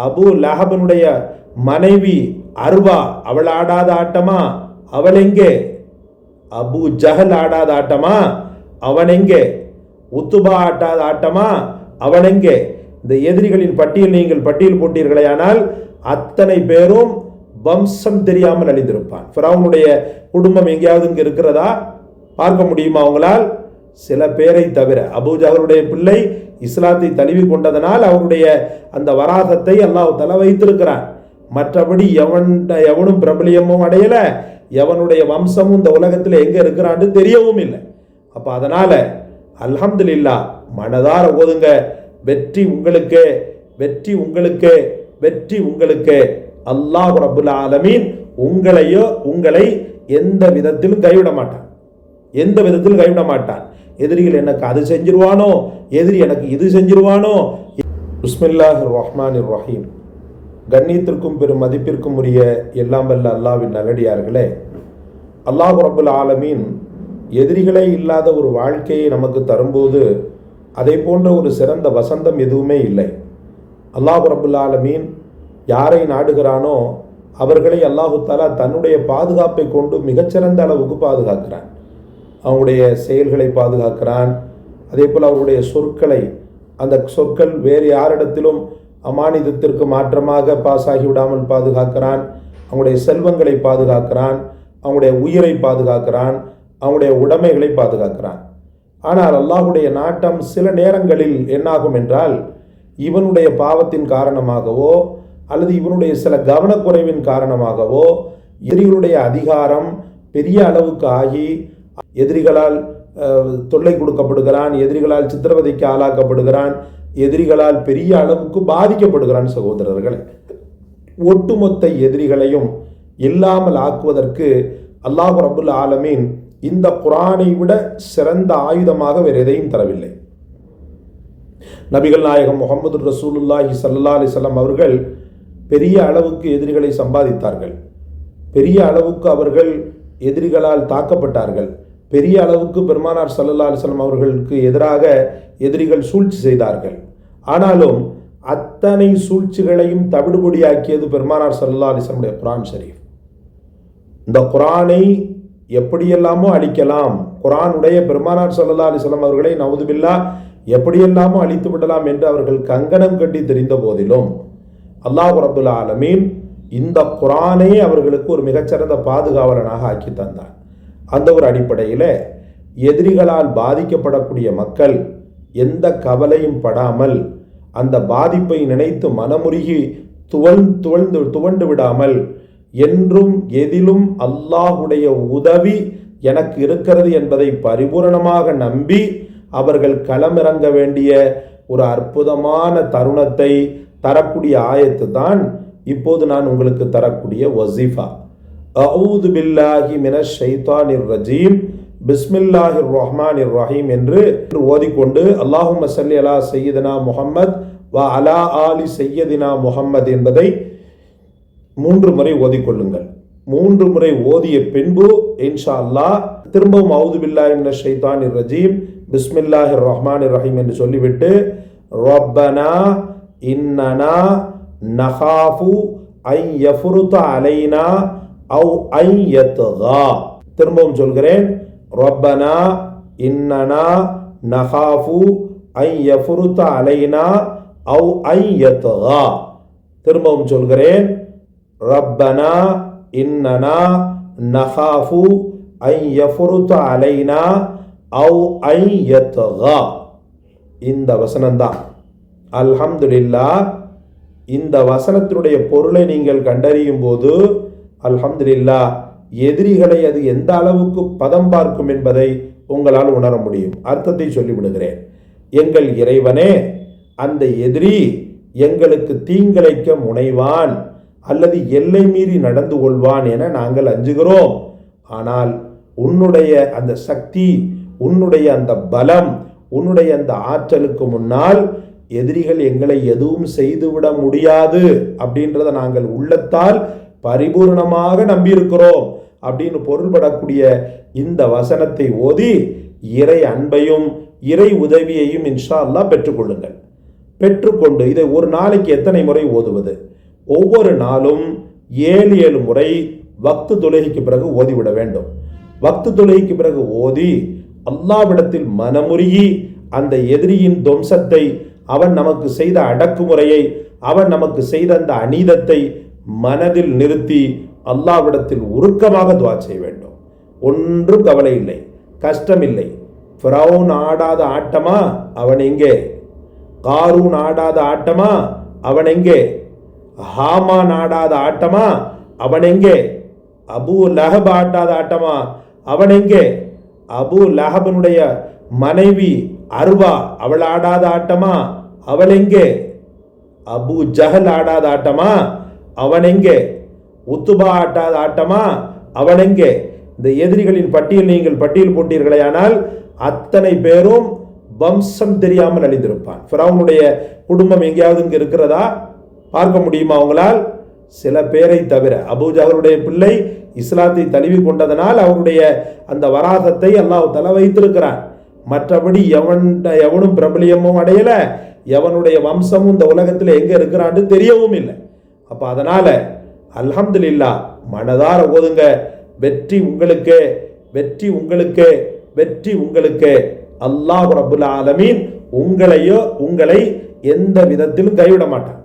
அபு லஹபனுடைய மனைவி அர்வா அவள் ஆடாத ஆட்டமா? அவள் எங்கே? அபு ஜஹல் ஆடாத ஆட்டமா? அவன் எங்கே? உத்துபா ஆட்டாத ஆட்டமா? அவன் எங்கே? இந்த எதிரிகளின் பட்டியல் நீங்கள் பட்டியல் போட்டீர்களே ஆனால் அத்தனை பேரும் வம்சம் தெரியாமல் அழிந்திருப்பான். ஃபிரௌனுடைய குடும்பம் எங்கேயாவது இங்கே இருக்கிறதா? பார்க்க முடியுமா அவங்களால்? சில பேரை தவிர. அபூஜஹலுடைய பிள்ளை இஸ்லாத்தை தழுவி கொண்டதனால் அவருடைய அந்த வராசத்தை அல்லாஹ் தஆலா வைத்திருக்கிறான். மற்றபடி எவனும் பிரபலியமும் அடையல, எவனுடைய வம்சமும் இந்த உலகத்தில் எங்க இருக்கிறான்னு தெரியவும் இல்லை. அப்ப அதனால அல்ஹம்துலில்லாஹ் மனதார ஓதுங்க. வெற்றி உங்களுக்கு, வெற்றி உங்களுக்கு, வெற்றி உங்களுக்கு. அல்லாஹ் ரப்புல் ஆலமீன் உங்களை எந்த விதத்திலும் கைவிட மாட்டான், எந்த விதத்திலும் கைவிட மாட்டான். எதிரிகள் எனக்கு அது செஞ்சிருவானோ, எதிரி எனக்கு இது செஞ்சிருவானோ. பிஸ்மில்லாஹிர் ரஹ்மானிர் ரஹீம். கண்ணியத்திற்கும் பெரும் மதிப்பிற்கும் உரிய எல்லாம் வல்ல அல்லாஹ்வின் நல்லடியார்களே, அல்லாஹ் ரப்புல் ஆலமீன் எதிரிகளே இல்லாத ஒரு வாழ்க்கையை நமக்கு தரும்போது அதை போன்ற ஒரு சிறந்த வசந்தம் எதுவுமே இல்லை. அல்லாஹ் ரப்புல் ஆலமீன் யாரை நாடுகிறானோ அவர்களை அல்லாஹு தஆலா தன்னுடைய பாதுகாப்பை கொண்டு மிகச்சிறந்த அளவுக்கு பாதுகாக்கிறான். அவங்களுடைய செயல்களை பாதுகாக்கிறான். அதே போல் அவருடைய சொற்களை, அந்த சொற்கள் வேறு யாரிடத்திலும் அமானிதத்திற்கு மாற்றமாக பாசாகி விடாமல் பாதுகாக்கிறான். அவங்களுடைய செல்வங்களை பாதுகாக்கிறான், அவங்களுடைய உயிரை பாதுகாக்கிறான், அவங்களுடைய உடைமைகளை பாதுகாக்கிறான். ஆனால் அல்லாஹுடைய நாட்டம் சில நேரங்களில் என்னாகும் என்றால், இவனுடைய பாவத்தின் காரணமாகவோ அல்லது இவனுடைய சில கவனக்குறைவின் காரணமாகவோ எதிரிகளுடைய அதிகாரம் பெரிய அளவுக்கு ஆகி எதிரிகளால் தொல்லை கொடுக்கப்படுகிறான், எதிரிகளால் சித்திரவதைக்கு ஆளாக்கப்படுகிறான், எதிரிகளால் பெரிய அளவுக்கு பாதிக்கப்படுகிறான். சகோதரர்களே, ஒட்டுமொத்த எதிரிகளையும் இல்லாமல் ஆக்குவதற்கு அல்லாஹ் ரப்புல் ஆலமீன் இந்த குர்ஆனை விட சிறந்த ஆயுதமாக வேறு எதையும் தரவில்லை. நபிகள் நாயகம் முஹம்மது ரசூலுல்லாஹி ஸல்லல்லாஹு அலைஹி வஸல்லம் அவர்கள் பெரிய அளவுக்கு எதிரிகளை சம்பாதித்தார்கள். பெரிய அளவுக்கு அவர்கள் எதிரிகளால் தாக்கப்பட்டார்கள். பெரிய அளவுக்கு பெருமானார் ஸல்லல்லாஹு அலைஹி வஸல்லம் அவர்களுக்கு எதிராக எதிரிகள் சூழ்ச்சி செய்தார்கள். ஆனாலும் அத்தனை சூழ்ச்சிகளையும் தவிடுபொடியாக்கியது பெருமானார் ஸல்லல்லாஹு அலைஹி வஸல்லம் உடைய குர்ஆன் ஷரீஃப். இந்த குர்ஆனை எப்படியெல்லாமோ அழிக்கலாம், குர்ஆனுடைய பெருமானார் ஸல்லல்லாஹு அலைஹி வஸல்லம் அவர்களை நவுதுபில்லாஹ் எப்படியெல்லாமோ அழித்து விடலாம் என்று அவர்கள் கங்கணம் கட்டி தெரிந்த போதிலும் அல்லாஹ் ரப்புல் ஆலமீன் இந்த குர்ஆனை அவர்களுக்கு ஒரு மிகச்சிறந்த பாதுகாவலனாக ஆக்கி தந்தான். அந்த ஒரு அடிப்படையில் எதிரிகளால் பாதிக்கப்படக்கூடிய மக்கள் எந்த கவலையும் படாமல், அந்த பாதிப்பை நினைத்து மனமுருகி துவண்டு விடாமல், என்றும் எதிலும் அல்லாஹுடைய உதவி எனக்கு இருக்கிறது என்பதை பரிபூரணமாக நம்பி அவர்கள் களமிறங்க வேண்டிய ஒரு அற்புதமான தருணத்தை தரக்கூடிய ஆயத்து தான் இப்போது நான் உங்களுக்கு தரக்கூடிய வஸீஃபா. அஊது பில்லாஹி மினஷ் ஷைத்தானிர் ரஜீம், பிஸ்மில்லாஹிர் ரஹ்மானிர் ரஹீம் என்று ஓதிக்கொண்டு அல்லாஹும்ம ஸல்லி அலா சய்யிதினா முஹம்மத் வ அலா ஆலி சய்யிதினா முஹம்மத் என்பதை 3 முறை ஓதிக்கொள்ளுங்கள். 3 முறை ஓதிய பின்பு இன்ஷா அல்லாஹ் திரும்பவும் அஊது பில்லாஹி மினஷ் ஷைத்தானிர் ரஜீம் பிஸ்மில்லாஹிர் ரஹ்மானிர் ரஹீம் என்று சொல்லிவிட்டு ரப்பனா இன்னனா நகாஃபு ஐ யஃபுருத அலைனா அவ் ஐ யத்கா. திரும்பவும் சொல்கிறேன், ரப்பனா இன்னனா நகாஃபு ஐ யஃபுருத அலைனா அவ் ஐ யத்கா. திரும்பவும் சொல்கிறேன், ரப்பனா இன்னனா நகாஃபு ஐ யஃபுருத அலைனா அவ் ஐ யத்கா. இந்த வசனம்தான். அல்ஹம்துலில்லாஹ். இந்த வசனத்தினுடைய பொருளை நீங்கள் கண்டறியும் போது அல்ஹம்துலில்லாஹ் எதிரிகளை அது எந்த அளவுக்கு பதம் பார்க்கும் என்பதை உங்களால் உணர முடியும். அர்த்தத்தை சொல்லிவிடுகிறேன். எங்கள் இறைவனே, அந்த எதிரி எங்களுக்கு தீங்கிழைக்க முனைவான் அல்லது எல்லை மீறி நடந்து கொள்வான் என நாங்கள் அஞ்சுகிறோம். ஆனால் உன்னுடைய அந்த சக்தி, உன்னுடைய அந்த பலம், உன்னுடைய அந்த ஆற்றலுக்கு முன்னால் எதிரிகள் எங்களை எதுவும் செய்துவிட முடியாது அப்படின்றத நாங்கள் உள்ளத்தால் பரிபூர்ணமாக நம்பியிருக்கிறோம் அப்படின்னு பொருள்படக்கூடிய இந்த வசனத்தை ஓதி இறை அன்பையும் இறை உதவியையும் இன்ஷா அல்லாஹ் பெற்றுக்கொள்ளுங்கள். பெற்றுக்கொண்டு இதை ஒரு நாளைக்கு எத்தனை முறை ஓதுவது? ஒவ்வொரு நாளும் 7 முறை வக்து தொழுகைக்கு பிறகு ஓதிவிட வேண்டும். வக்து தொழுகைக்கு பிறகு ஓதி அல்லாஹ்விடத்தில் மனமுருகி அந்த எதிரியின் துவம்சத்தை, அவன் நமக்கு செய்த அடக்குமுறையை, அவன் நமக்கு செய்த அந்த அநீதத்தை மனதில் நிறுத்தி அல்லாஹ்விடத்தில் உருக்கமாக துஆ செய்ய வேண்டும். ஒன்றும் கவலை இல்லை, கஷ்டம் இல்லை. ஃபிரௌன் ஆடாத ஆட்டமா அவன் எங்கே? காரூன் ஆடாத ஆட்டமா அவன் எங்கே? ஹாமான் ஆடாத ஆட்டமா அவன் எங்கே? அபூ லஹப் ஆடாத ஆட்டமா அவன் எங்கே? அபூ லஹபனுடைய மனைவி அர்வா அவள் ஆடாத ஆட்டமா அவள் எங்கே? அபூ ஜஹல் ஆடாத ஆட்டமா அவன் எங்கே? உத்துபா ஆட்டாத ஆட்டமா அவன் எங்கே? இந்த எதிரிகளின் பட்டியல் நீங்கள் பட்டியல் போட்டீர்களே, ஆனால் அத்தனை பேரும் வம்சம் தெரியாமல் அழிந்திருப்பான். ஃபிரௌனுடைய குடும்பம் எங்கேயாவது இங்கே இருக்கிறதா? பார்க்க முடியுமா அவங்களால்? சில பேரை தவிர. அபூஜஹலுடைய பிள்ளை இஸ்லாத்தை தழுவி கொண்டதனால் அவருடைய அந்த வராசத்தை அல்லாஹ் தஆலா வைத்திருக்கிறான். மற்றபடி எவனும் பிரபலியமும் அடையல, எவனுடைய வம்சமும் இந்த உலகத்தில் எங்க இருக்கிறான்னு தெரியவும் இல்லை. அப்ப அதனால அல்ஹம்துலில்லாஹ் மனதார ஓதுங்க. வெற்றி உங்களுக்கு, வெற்றி உங்களுக்கு, வெற்றி உங்களுக்கு. அல்லாஹ் ரப்புல் ஆலமீன் உங்களை எந்த விதத்திலும் கைவிட மாட்டான்,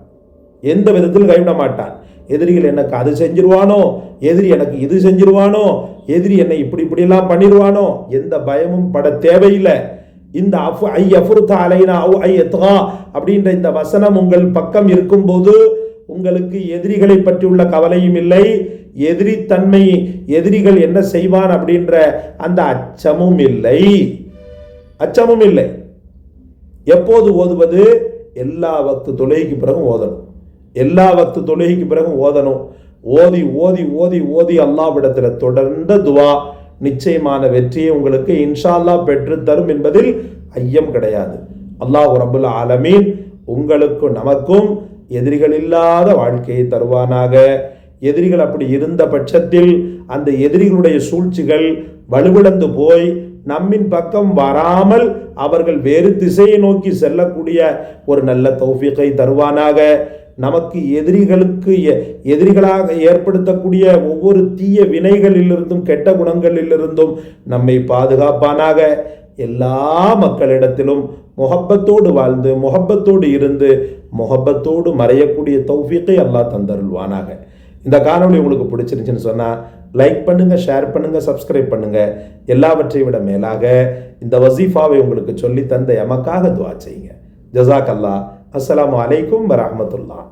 எந்த விதத்திலும் கைவிட மாட்டான். எதிரிகள் எனக்கு அது செஞ்சிருவானோ, எதிரி எனக்கு இது செஞ்சிருவானோ, எதிரி என்னை இப்படிலாம் பண்ணிடுவானோ, எந்த பயமும் பட தேவையில்லை. இந்த அப்படின்ற இந்த வசனம் உங்கள் பக்கம் இருக்கும்போது உங்களுக்கு எதிரிகளை பற்றியுள்ள கவலையும் இல்லை, எதிரி தன்மை, எதிரிகள் என்ன செய்வான் அப்படின்ற அந்த அச்சமும் இல்லை, அச்சமும் இல்லை. எப்போது ஓதுவது? எல்லா வக்து தொழுகைக்கு பிறகும் ஓதணும், எல்லா வக்து தொழுகைக்கு பிறகும் ஓதணும். ஓதி ஓதி ஓதி ஓதி அல்லாஹ்விடத்தில் தொடர்ந்த துவா நிச்சயமான வெற்றியை உங்களுக்கு இன்ஷா அல்லாஹ் பெற்று தரும் என்பதில் ஐயம் கிடையாது. அல்லாஹ் ரப்புல் ஆலமீன் உங்களுக்கும் நமக்கும் எதிரிகள் இல்லாத வாழ்க்கையை தருவானாக. எதிரிகள் அப்படி இருந்த பட்சத்தில் அந்த எதிரிகளுடைய சூழ்ச்சிகள் வலுவிழந்து போய் நம்மின் பக்கம் வராமல் அவர்கள் வேறு திசையை நோக்கி செல்லக்கூடிய ஒரு நல்ல தௌஃபீகை தருவானாக. நமக்கு எதிரிகளாக ஏற்படுத்தக்கூடிய ஒவ்வொரு தீய வினைகளிலிருந்தும் கெட்ட குணங்களிலிருந்தும் நம்மை பாதுகாப்பானாக. எல்லா மக்களிடத்திலும் முஹப்பத்தோடு வாழ்ந்து முஹப்பத்தோடு இருந்து முஹப்பத்தோடு மறையக்கூடிய தௌஃபீகை அல்லாஹ் தந்தருள்வானாக. இந்த காணொளி உங்களுக்கு பிடிச்சிருந்துச்சுன்னு சொன்னால் லைக் பண்ணுங்க, ஷேர் பண்ணுங்க, சப்ஸ்கிரைப் பண்ணுங்க. எல்லாவற்றை விட மேலாக இந்த வசீஃபாவை உங்களுக்கு சொல்லி தந்த எமக்காக துஆ செய்யுங்க. ஜஸாக் அல்லாஹ். அஸ்ஸலாமு அலைக்கும் வரஹ்மத்துல்லாஹ்.